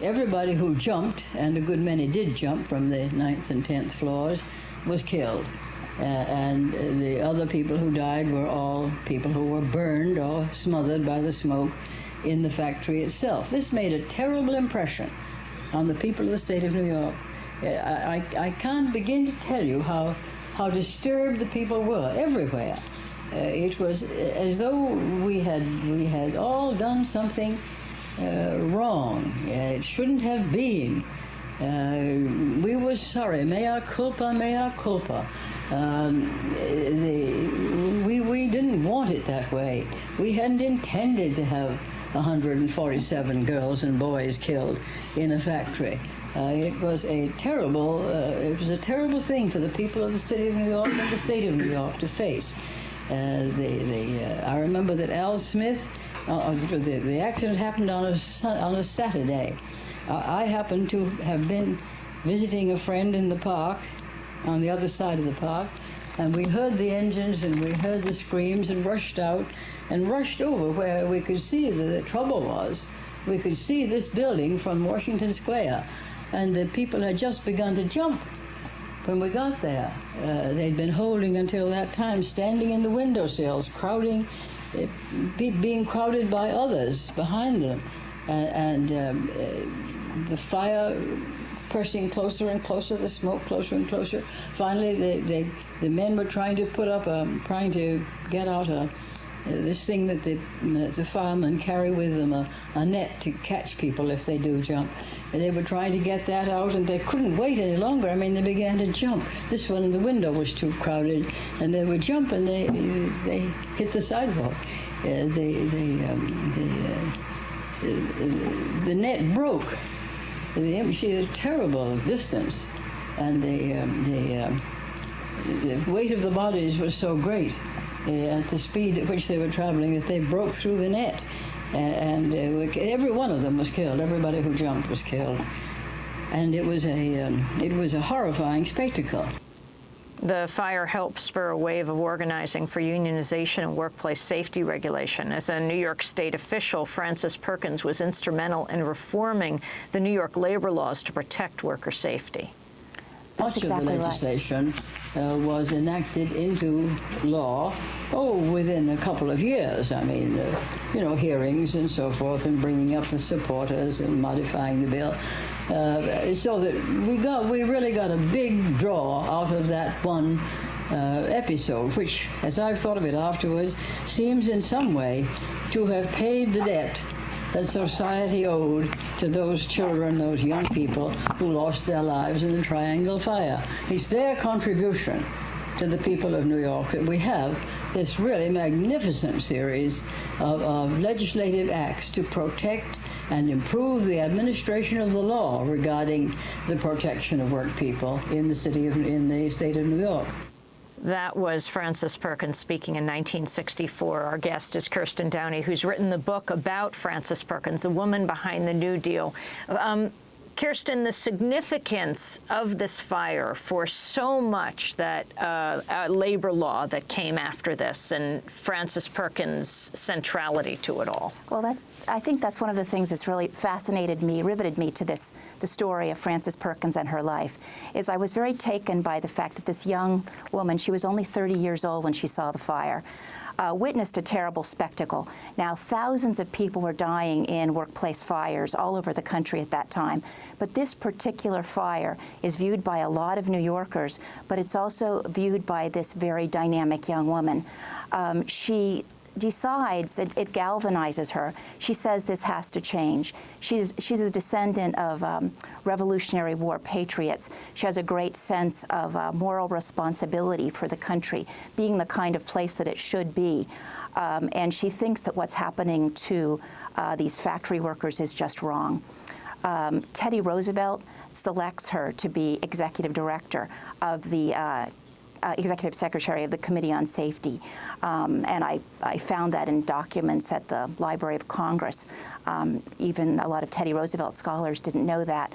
everybody who jumped, and a good many did jump from the 9th and 10th floors, was killed. And the other people who died were all people who were burned or smothered by the smoke in the factory itself. This made a terrible impression on the people of the state of New York. I can't begin to tell you how disturbed the people were everywhere. It was as though we had all done something wrong. It shouldn't have been. We were sorry. Mea culpa, mea culpa. We didn't want it that way. We hadn't intended to have 147 girls and boys killed in a factory. It was a terrible thing for the people of the city of New York and the state of New York to face. I remember that Al Smith, the accident happened on a Saturday. I happened to have been visiting a friend in the park, on the other side of the park, and we heard the engines and we heard the screams and rushed out and rushed over where we could see that the trouble was. We could see this building from Washington Square, and the people had just begun to jump when we got there. They'd been holding until that time, standing in the windowsills, crowding, being crowded by others behind them, and the fire pressing closer and closer, the smoke closer and closer. Finally, the men were trying to trying to get out this thing that the firemen carry with them, a net to catch people if they do jump. And they were trying to get that out, and they couldn't wait any longer. I mean, they began to jump. This one in the window was too crowded, and they would jump, and they hit the sidewalk. The net broke. She had a terrible distance, and the weight of the bodies was so great at the speed at which they were traveling that they broke through the net, and every one of them was killed. Everybody who jumped was killed, and it was a horrifying spectacle. The fire helped spur a wave of organizing for unionization and workplace safety regulation. As a New York State official, Frances Perkins was instrumental in reforming the New York labor laws to protect worker safety. That's exactly right. Much of the legislation was enacted into law, within a couple of years. I mean, hearings and so forth, and bringing up the supporters and modifying the bill. So that we really got a big draw out of that one episode, which, as I've thought of it afterwards, seems in some way to have paid the debt that society owed to those children, those young people who lost their lives in the Triangle Fire. It's their contribution to the people of New York that we have this really magnificent series of legislative acts to protect and improve the administration of the law regarding the protection of work people in the state of New York. That was Frances Perkins speaking in 1964. Our guest is Kirstin Downey, who's written the book about Frances Perkins, the woman behind the New Deal. Kirstin, the significance of this fire for so much that labor law that came after this, and Frances Perkins' centrality to it all. Well, I think that's one of the things that's really fascinated me, riveted me to the story of Frances Perkins and her life, is I was very taken by the fact that this young woman, she was only 30 years old when she saw the fire, witnessed a terrible spectacle. Now, thousands of people were dying in workplace fires all over the country at that time. But this particular fire is viewed by a lot of New Yorkers, but it's also viewed by this very dynamic young woman. She decides, it galvanizes her. She says this has to change. She's a descendant of Revolutionary War patriots. She has a great sense of moral responsibility for the country, being the kind of place that it should be. And she thinks that what's happening to these factory workers is just wrong. Teddy Roosevelt selects her to be executive director of the Executive Secretary of the Committee on Safety, and I found that in documents at the Library of Congress. Even a lot of Teddy Roosevelt scholars didn't know that.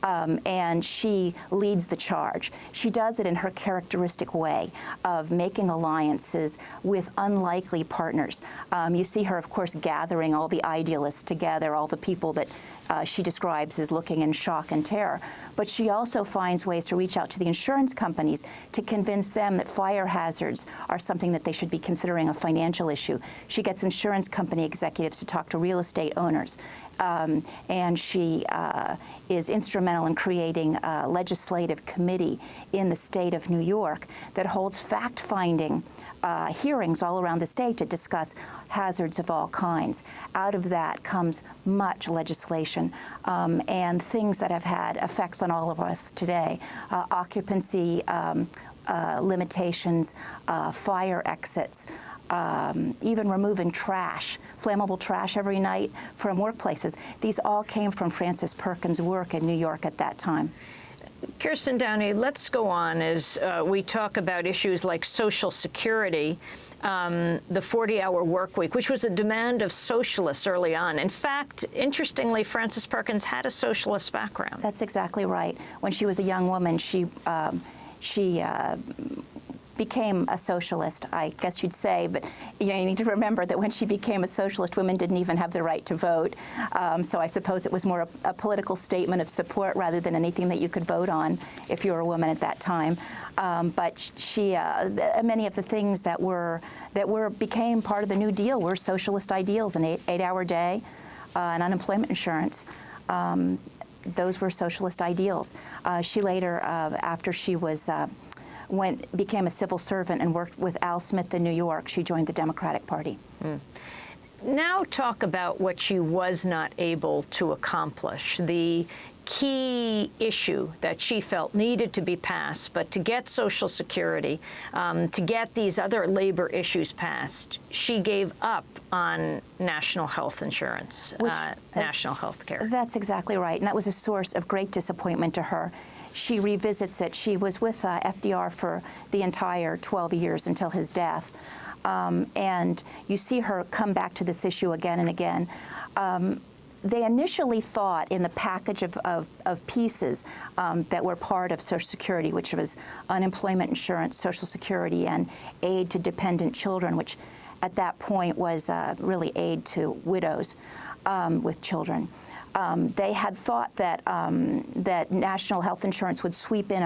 And she leads the charge. She does it in her characteristic way of making alliances with unlikely partners. You see her, of course, gathering all the idealists together, all the people that she describes as looking in shock and terror. But she also finds ways to reach out to the insurance companies to convince them that fire hazards are something that they should be considering a financial issue. She gets insurance company executives to talk to real estate owners. And she is instrumental in creating a legislative committee in the state of New York that holds fact-finding hearings all around the state to discuss hazards of all kinds. Out of that comes much legislation and things that have had effects on all of us today. Occupancy limitations, fire exits, even removing trash, flammable trash every night from workplaces. These all came from Frances Perkins' work in New York at that time. Kirstin Downey, let's go on as we talk about issues like Social Security, the 40-hour work week, which was a demand of socialists early on. In fact, interestingly, Frances Perkins had a socialist background. That's exactly right. When she was a young woman, she became a socialist, I guess you'd say, but you need to remember that when she became a socialist, women didn't even have the right to vote. So I suppose it was more a political statement of support rather than anything that you could vote on if you were a woman at that time. But she, many of the things that became part of the New Deal were socialist ideals: an eight-hour day, and unemployment insurance. Those were socialist ideals. She later, after she was became a civil servant and worked with Al Smith in New York, she joined the Democratic Party. Now talk about what she was not able to accomplish, the key issue that she felt needed to be passed, but to get Social Security, to get these other labor issues passed, she gave up on national health insurance, national health care. That's exactly right, and that was a source of great disappointment to her. She revisits it. She was with FDR for the entire 12 years until his death. And you see her come back to this issue again and again. They initially thought in the package of pieces that were part of Social Security, which was unemployment insurance, Social Security, and aid to dependent children, which at that point was really aid to widows with children. They had thought that that national health insurance would sweep in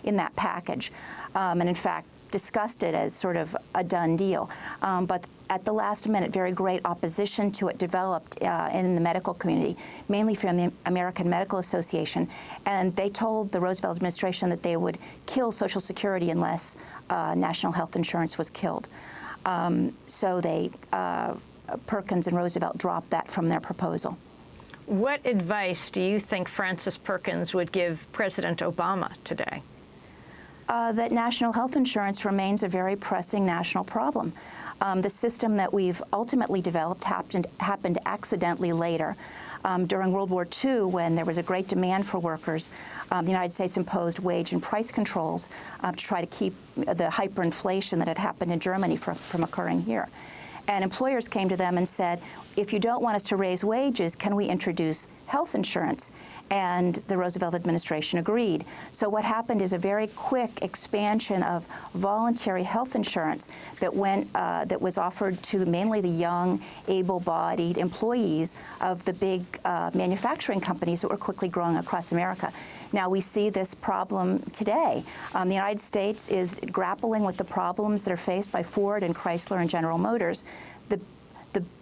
in that package, and in fact discussed it as sort of a done deal. But at the last minute, very great opposition to it developed in the medical community, mainly from the American Medical Association, and they told the Roosevelt administration that they would kill Social Security unless national health insurance was killed. So Perkins and Roosevelt dropped that from their proposal. What advice do you think Frances Perkins would give President Obama today? That national health insurance remains a very pressing national problem. The system that we've ultimately developed happened accidentally later. During World War II, when there was a great demand for workers, the United States imposed wage and price controls to try to keep the hyperinflation that had happened in Germany from occurring here. And employers came to them and said, if you don't want us to raise wages, can we introduce health insurance? And the Roosevelt administration agreed. So what happened is a very quick expansion of voluntary health insurance that was offered to mainly the young, able-bodied employees of the big manufacturing companies that were quickly growing across America. Now we see this problem today. The United States is grappling with the problems that are faced by Ford and Chrysler and General Motors.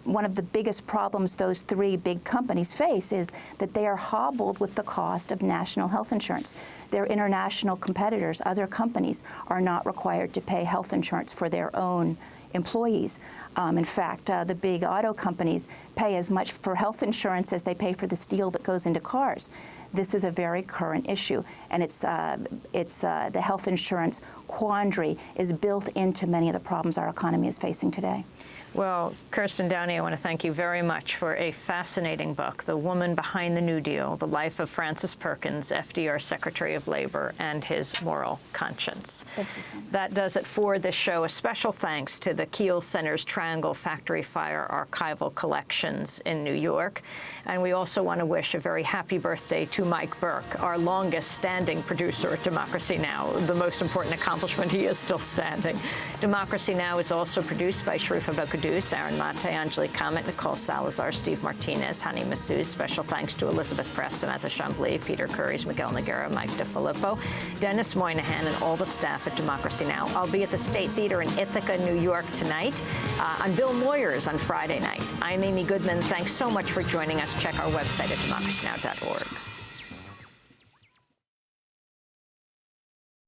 One of the biggest problems those three big companies face is that they are hobbled with the cost of national health insurance. Their international competitors, other companies, are not required to pay health insurance for their own employees. In fact, the big auto companies pay as much for health insurance as they pay for the steel that goes into cars. This is a very current issue, and the health insurance quandary is built into many of the problems our economy is facing today. Well, Kirstin Downey, I want to thank you very much for a fascinating book, The Woman Behind the New Deal, The Life of Frances Perkins, FDR Secretary of Labor, and His Moral Conscience. Thank you so much. That does it for this show. A special thanks to the Kiel Center's Triangle Factory Fire Archival Collections in New York. And we also want to wish a very happy birthday to Mike Burke, our longest-standing producer at Democracy Now!, the most important accomplishment. He is still standing. Democracy Now! Is also produced by Sharifa Bakudou produce, Aaron Mate, Angelique Comet, Nicole Salazar, Steve Martinez, Hani Massoud. Special thanks to Elizabeth Press, Samantha Chambly, Peter Curries, Miguel Noguera, Mike DeFilippo, Dennis Moynihan, and all the staff at Democracy Now! I'll be at the State Theater in Ithaca, New York tonight, on Bill Moyers on Friday night. I'm Amy Goodman. Thanks so much for joining us. Check our website at democracynow.org.